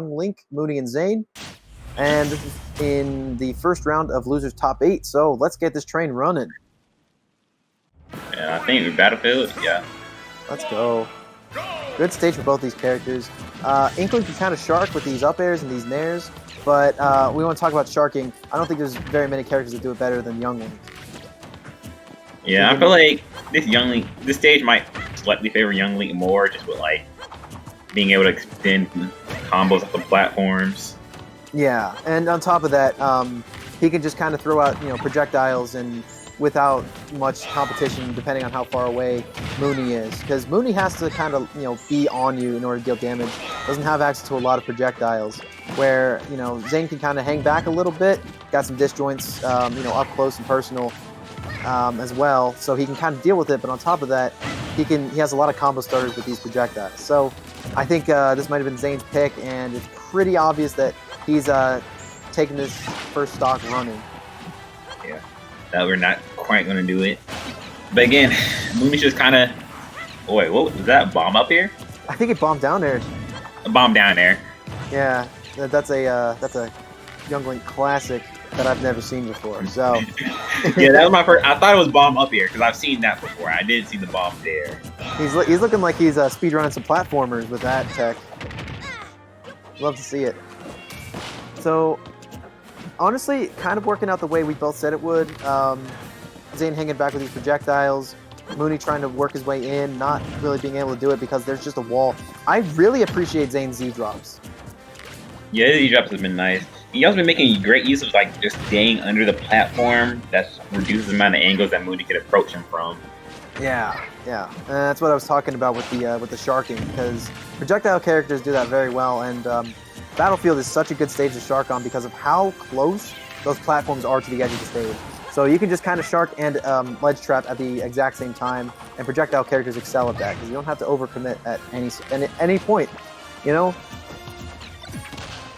Link, Moony, and Xane. And this is in the first round of Losers Top 8, so let's get this train running. Yeah, I think Battlefield, yeah. Let's go. Good stage for both these characters. Inkling can kind of shark with these up airs and these nairs, but we want to talk about sharking. I don't think there's very many characters that do it better than Young Link. Yeah, I feel like this stage might slightly favor Young Link more, just with like being able to extend combos off the platforms. Yeah, and on top of that, he can just kind of throw out projectiles and without much competition, depending on how far away Moony is, because Moony has to kind of be on you in order to deal damage. Doesn't have access to a lot of projectiles, where Xane can kind of hang back a little bit. Got some disjoints, up close and personal as well, so he can kind of deal with it. But on top of that, he has a lot of combo starters with these projectiles. So I think this might have been Xane's pick, and it's pretty obvious that he's taking this first stock running. Yeah, that we're not quite going to do it. But again, Moony's just kind of... Oh, wait, what was that? Bomb up here? I think it bombed down there. A bomb down there. Yeah, that's a Young Link classic that I've never seen before. So yeah, that was my first. I thought it was bomb up here because I've seen that before. I did see the bomb there. He's looking like he's speedrunning some platformers with that tech. Love to see it. So honestly, kind of working out the way we both said it would. Xane hanging back with these projectiles. Moony trying to work his way in, not really being able to do it because there's just a wall. I really appreciate Xane's Z-drops. Yeah, his Z-drops has been nice. He also been making great use of like just staying under the platform. That reduces the amount of angles that Moony could approach him from. Yeah. That's what I was talking about with the sharking, because projectile characters do that very well, and Battlefield is such a good stage to shark on because of how close those platforms are to the edge of the stage. So you can just kind of shark and ledge trap at the exact same time, and projectile characters excel at that because you don't have to overcommit at any point,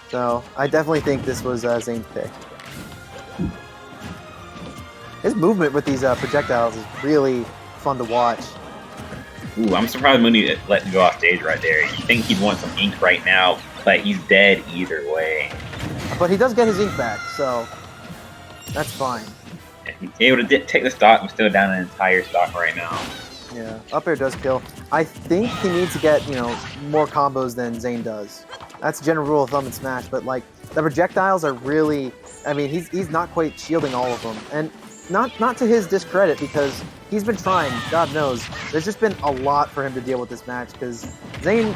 So I definitely think this was Xane's pick. His movement with these projectiles is really fun to watch. Ooh, I'm surprised Moony let him go off stage right there. You think he'd want some ink right now, but he's dead either way. But he does get his ink back, so that's fine. Yeah, he's able to take the stock, but still down an entire stock right now. Yeah, up air does kill. I think he needs to get, more combos than Xane does. That's a general rule of thumb in Smash, but like the projectiles are really, he's not quite shielding all of them. And not to his discredit, because he's been trying, God knows. There's just been a lot for him to deal with this match, because Xane,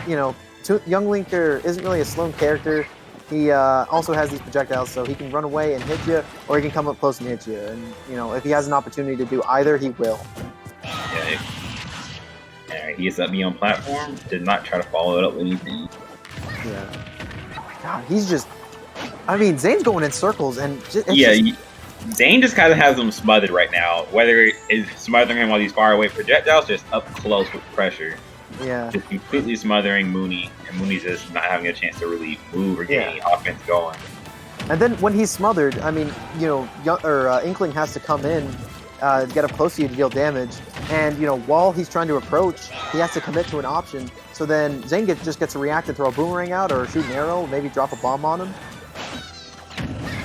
Young Linker isn't really a slow character. He also has these projectiles, so he can run away and hit you, or he can come up close and hit you. And, if he has an opportunity to do either, he will. Yeah. Alright, he gets up me on platform, did not try to follow it up with anything. Yeah. Oh my God, he's just... Zane's going in circles, and Xane just kind of has him smothered right now. Whether it's smothering him while he's far away, projectiles just up close with pressure. Yeah. Just completely smothering Moony, and Moony's just not having a chance to really move or get any offense going. And then when he's smothered, Inkling has to come in, get up close to you to deal damage, and while he's trying to approach, he has to commit to an option. So then Xane just gets to react and throw a boomerang out or shoot an arrow, maybe drop a bomb on him.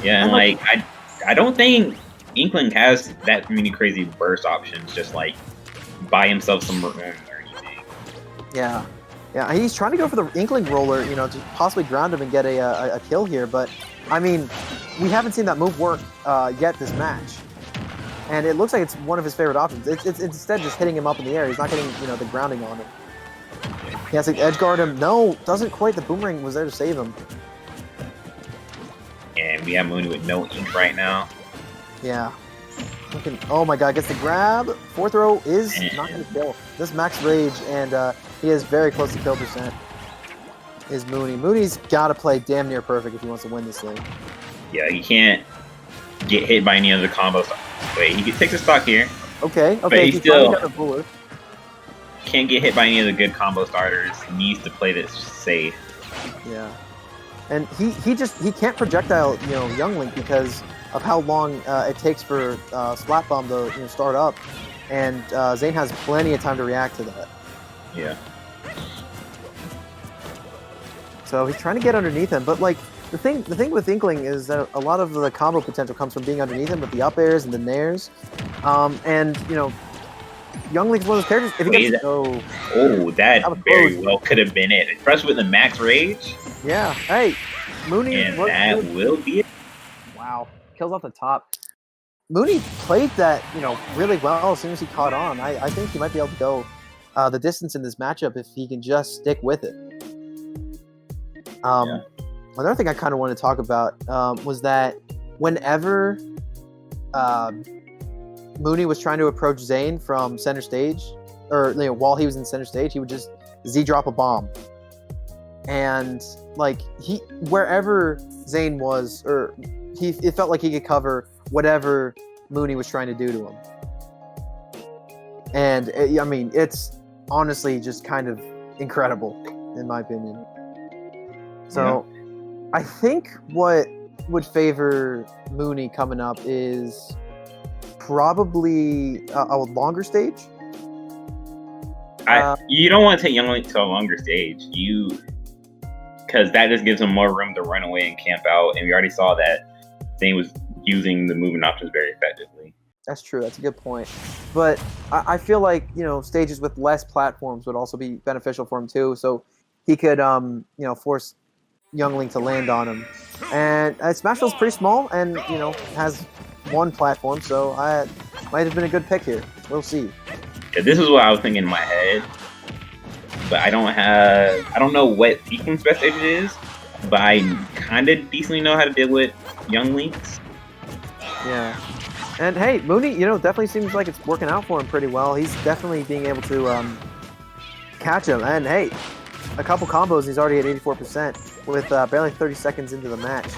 Yeah, and I don't think Inkling has that many crazy burst options, just like buy himself some room or anything. Yeah, he's trying to go for the Inkling roller, to possibly ground him and get a kill here, but we haven't seen that move work yet this match. And it looks like it's one of his favorite options. It's instead just hitting him up in the air. He's not getting, the grounding on him. He has to edge guard him. No, doesn't quite. The boomerang was there to save him. And we have Moony with no ink right now. Yeah. Oh my God, gets the grab. Fourth row is not going to kill. This max rage, and he is very close to kill percent. Is Moony. Moony's got to play damn near perfect if he wants to win this thing. Yeah, he can't get hit by any of the combos. Wait, he takes a stock here. Okay. But he still got a bullet. Can't get hit by any of the good combo starters. He needs to play this safe. Yeah. And he can't projectile, Young Link because of how long it takes for Slap Bomb to start up, and Xane has plenty of time to react to that. Yeah. So he's trying to get underneath him, but like the thing with Inkling is that a lot of the combo potential comes from being underneath him with the up airs and the nairs, and you know, Youngling's one of those characters. If he gets that very well could have been it, especially with the max rage. Yeah. Hey, Moony. And that will be it. Wow, kills off the top. Moony played that, you know, really well as soon as he caught on. I think he might be able to go the distance in this matchup if he can just stick with it. Another thing I kind of wanted to talk about was that whenever Moony was trying to approach Xane from center stage, or you know, while he was in center stage, he would just Z-drop a bomb. And like wherever Xane was, or it felt like he could cover whatever Moony was trying to do to him. And I mean, it's honestly just kind of incredible, in my opinion. So, I think what would favor Moony coming up is probably a longer stage. You don't want to take Youngling to a longer stage, because that just gives him more room to run away and camp out. And we already saw that Xane was using the movement options very effectively. That's true. That's a good point. But I feel like, you know, stages with less platforms would also be beneficial for him too. So he could, you know, force Youngling to land on him. And Smashville's pretty small and, you know, has one platform. So might have been a good pick here. We'll see. Yeah, this is what I was thinking in my head. But I don't know what Inkling's best stage it is. But I kind of decently know how to deal with Younglings. Yeah. And hey, Moony, you know, definitely seems like it's working out for him pretty well. He's definitely being able to catch him. And hey, a couple combos, he's already at 84% with barely 30 seconds into the match.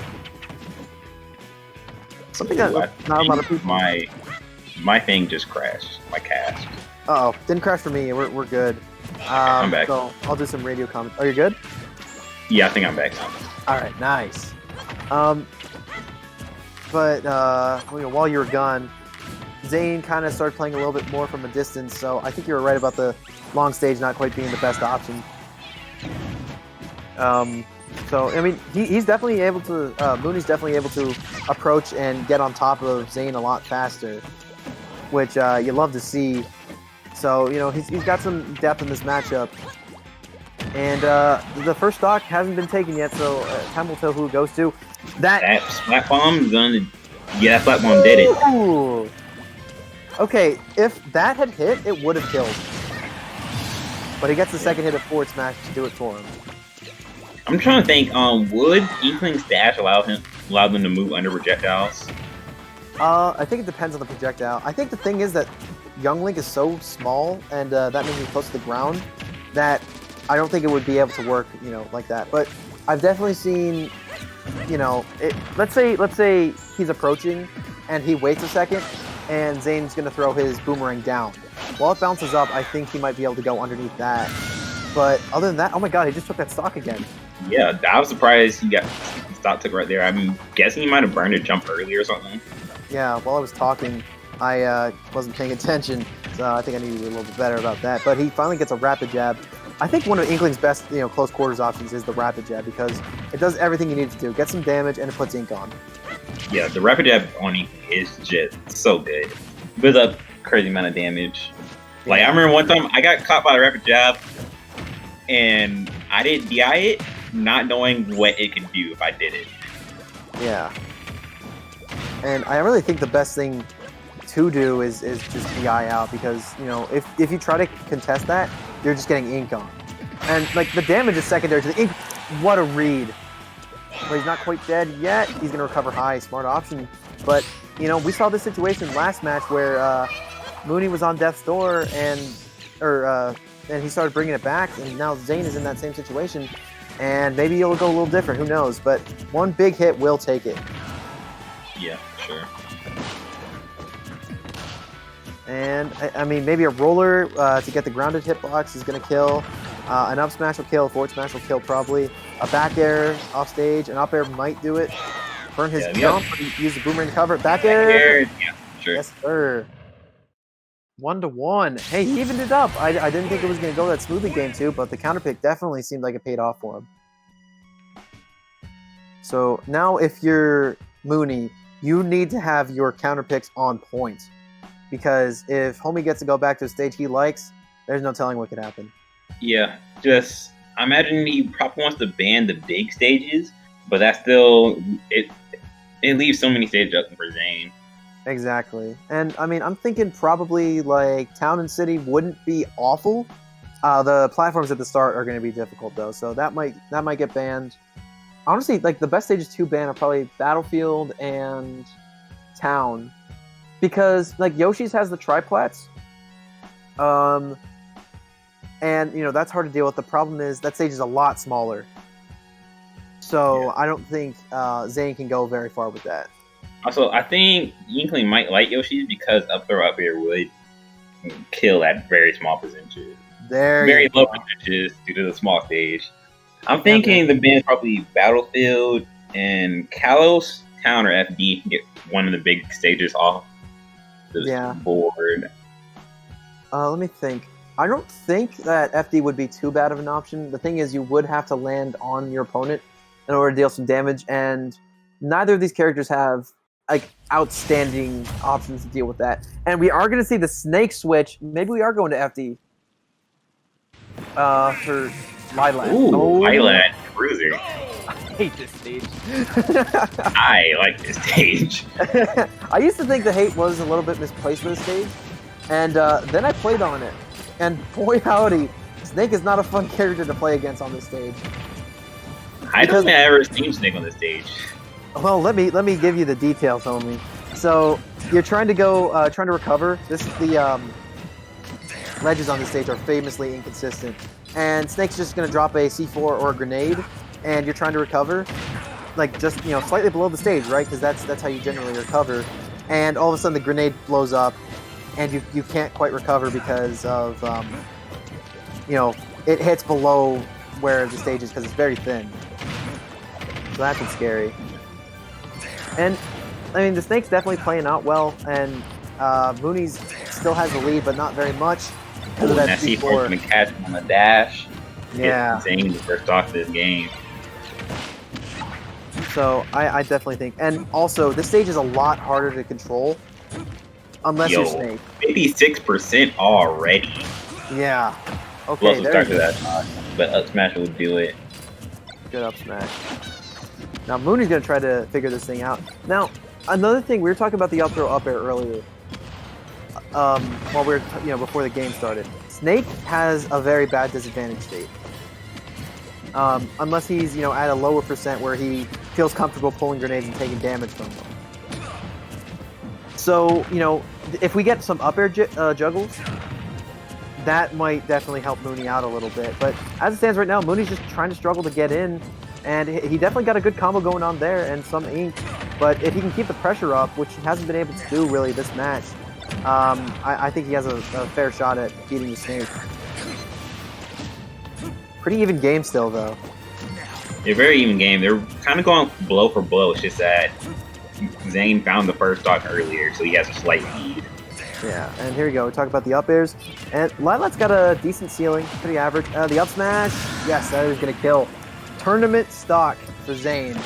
Something that not a lot of people. My thing just crashed. My cast. Uh-oh, didn't crash for me. We're good. I'm back. So I'll do some radio comments. Are you good? Yeah, I think I'm back now. All right, nice. But you know, while you were gone, Xane kind of started playing a little bit more from a distance. So I think you were right about the long stage not quite being the best option. So I mean, he's definitely able to. Moony's definitely able to approach and get on top of Xane a lot faster, which you love to see. So you know, he's got some depth in this matchup. And the first stock hasn't been taken yet, so time will tell who it goes to. That flat bomb done. Yeah, that flat bomb did it. Ooh. Okay, if that had hit, it would have killed. But he gets the second hit of forward smash to do it for him. I'm trying to think. Would Inkling's dash allow them to move under projectiles? I think it depends on the projectile. I think the thing is that Youngling is so small, and that means he's close to the ground, that I don't think it would be able to work, you know, like that. But I've definitely seen, you know, let's say he's approaching, and he waits a second, and Xane's gonna throw his boomerang down. While it bounces up, I think he might be able to go underneath that. But other than that, oh my god, he just took that stock again. Yeah, I was surprised he got stock took right there. I'm guessing he might have burned a jump early or something. Yeah, while I was talking, I wasn't paying attention, so I think I need to be a little bit better about that. But he finally gets a rapid jab. I think one of Inkling's best, you know, close quarters options is the rapid jab because it does everything you need to do. Get some damage and it puts ink on. Yeah, the rapid jab on Ink is just so good. It does a crazy amount of damage. Yeah. Like I remember one time I got caught by the rapid jab and I didn't DI it, not knowing what it could do if I did it. Yeah. And I really think the best thing to do is just DI out because, you know, if you try to contest that, you're just getting ink on. And, like, the damage is secondary to the ink. What a read. But he's not quite dead yet. He's going to recover high. Smart option. But, you know, we saw this situation last match where Moony was on death's door and he started bringing it back. And now Xane is in that same situation. And maybe it'll go a little different. Who knows? But one big hit will take it. Yeah, sure. And, I mean, maybe a roller to get the grounded hitbox is going to kill. An up smash will kill. Forward smash will kill probably. A back air off stage. An up air might do it. Burn his jump. Use the boomerang to cover it. Back air. Yeah, sure. Yes, sir. 1-1. Hey, he evened it up. I didn't think it was going to go that smoothly game two, but the counter pick definitely seemed like it paid off for him. So now if you're Moony, you need to have your counter picks on point. Because if Homie gets to go back to a stage he likes, there's no telling what could happen. Yeah, just I imagine he probably wants to ban the big stages, but that's still it leaves so many stages open for Xane. Exactly. And I mean, I'm thinking probably like Town and City wouldn't be awful. The platforms at the start are going to be difficult though, so that might get banned. Honestly, like the best stages to ban are probably Battlefield and Town, because like Yoshi's has the triplats, and you know that's hard to deal with. The problem is that stage is a lot smaller, so yeah. I don't think Xane can go very far with that. Also, I think Inkling might like Yoshi's because up throw up here would kill at very small percentages. Very low percentages due to the small stage. I'm thinking the band's probably Battlefield and Kalos, Town, or FD can get one of the big stages off the board. Let me think. I don't think that FD would be too bad of an option. The thing is, you would have to land on your opponent in order to deal some damage, and neither of these characters have like outstanding options to deal with that. And we are going to see the Snake switch. Maybe we are going to FD for Lilac. Ooh, Lilac Cruiser. I hate this stage. I like this stage. I used to think the hate was a little bit misplaced for the stage, and then I played on it, and boy howdy, Snake is not a fun character to play against on this stage. I don't think I've ever seen Snake on this stage. Well, let me give you the details, homie. So you're trying to recover. This is the ledges on this stage are famously inconsistent, and Snake's just gonna drop a C4 or a grenade, and you're trying to recover, like just slightly below the stage, right? Because that's how you generally recover. And all of a sudden the grenade blows up, and you can't quite recover because of it hits below where the stage is because it's very thin. So that's what's scary. And I mean the Snake's definitely playing out well, and Mooney's still has the lead, but not very much. Ooh, that C4 gonna catch him on the dash. Yeah. Xane the first off of this game. So I definitely think, and also this stage is a lot harder to control unless you're Snake. 56% already. Yeah. Okay. Plus we'll start to that knock, but up smash will do it. Good up smash. Now Mooney's gonna try to figure this thing out. Now another thing, we were talking about the up throw up air earlier. While we were before the game started, Snake has a very bad disadvantage state. Unless he's at a lower percent where he feels comfortable pulling grenades and taking damage from them. So if we get some up air juggles, that might definitely help Moony out a little bit. But as it stands right now, Mooney's just trying to struggle to get in, and he definitely got a good combo going on there and some ink. But if he can keep the pressure up, which he hasn't been able to do really this match, I think he has a fair shot at beating the Snake. Pretty even game still, though. They're very even game. They're kind of going blow for blow. It's just that Xane found the first stock earlier, so he has a slight lead. Yeah, and here we go. We talk about the up airs. And Lilac's got a decent ceiling, pretty average. The up smash, yes, that is going to kill. Tournament stock for Xane.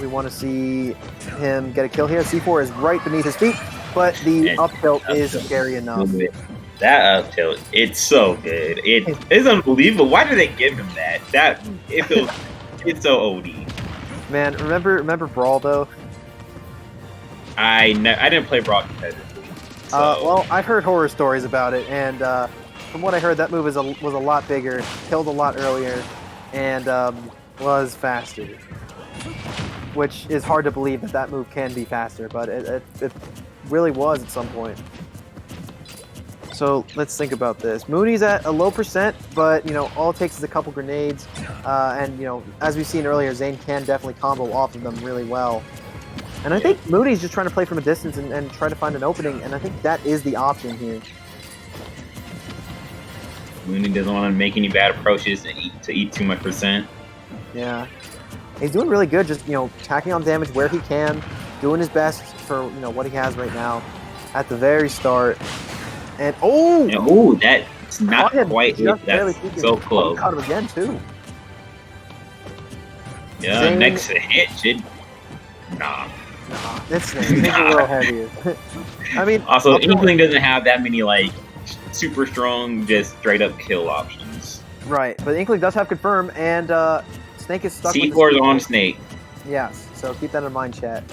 We want to see him get a kill here. C4 is right beneath his feet, but the up tilt is scary enough. That up tilt, it's so good. It's unbelievable. Why did they give him that? It's so OD. Man, remember Brawl though? I didn't play Brawl competitively. So. Well, I've heard horror stories about it, and from what I heard, that move was a lot bigger, killed a lot earlier, and was faster. Which is hard to believe that move can be faster, but it really was at some point. So let's think about this. Mooney's at a low percent, but all it takes is a couple grenades, and as we've seen earlier, Xane can definitely combo off of them really well. And I think Mooney's just trying to play from a distance and try to find an opening, and I think that is the option here. Mooney doesn't want to make any bad approaches to eat too much percent. Yeah. He's doing really good, just tacking on damage where he can, doing his best for what he has right now at the very start. And that's not quite it. That's so close. Caught him again too. Yeah, Xane- next hit should. Nah. Nah, it's a little heavier. I mean, Also, up throw- Inkling doesn't have that many like super strong, just straight up kill options. right, but Inkling does have confirm, and Snake is stuck. C4 with is the on Snake. Yes, so keep that in mind, chat.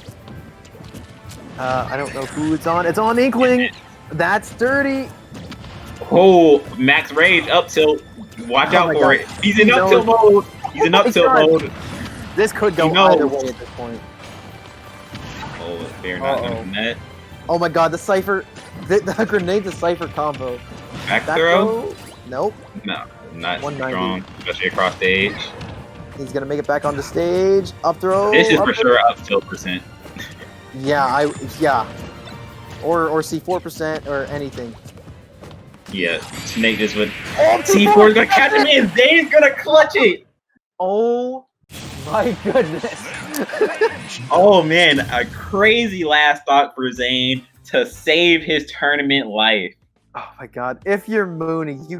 I don't know who it's on. It's on Inkling. That's dirty. Oh, max rage up tilt. Watch Oh out my for God. it. He's in He up tilt knows. mode. He's in Oh up my tilt God. mode. This could go He knows. either way at this point. Oh, they're not Uh-oh. gonna net. Oh my God, the Cypher, the grenade to Cypher combo. Back Back throw? throw? Nope. No, not 190. strong, especially across stage. He's gonna make it back on the stage. Up throw. This is up for throw. sure up tilt percent. Yeah, or C4% or anything. Yeah, Snake just would. C4 is gonna catch him in. Zane's gonna clutch it. Oh my goodness. Oh man, a crazy last stock for Xane to save his tournament life. Oh my God. If you're Moony, you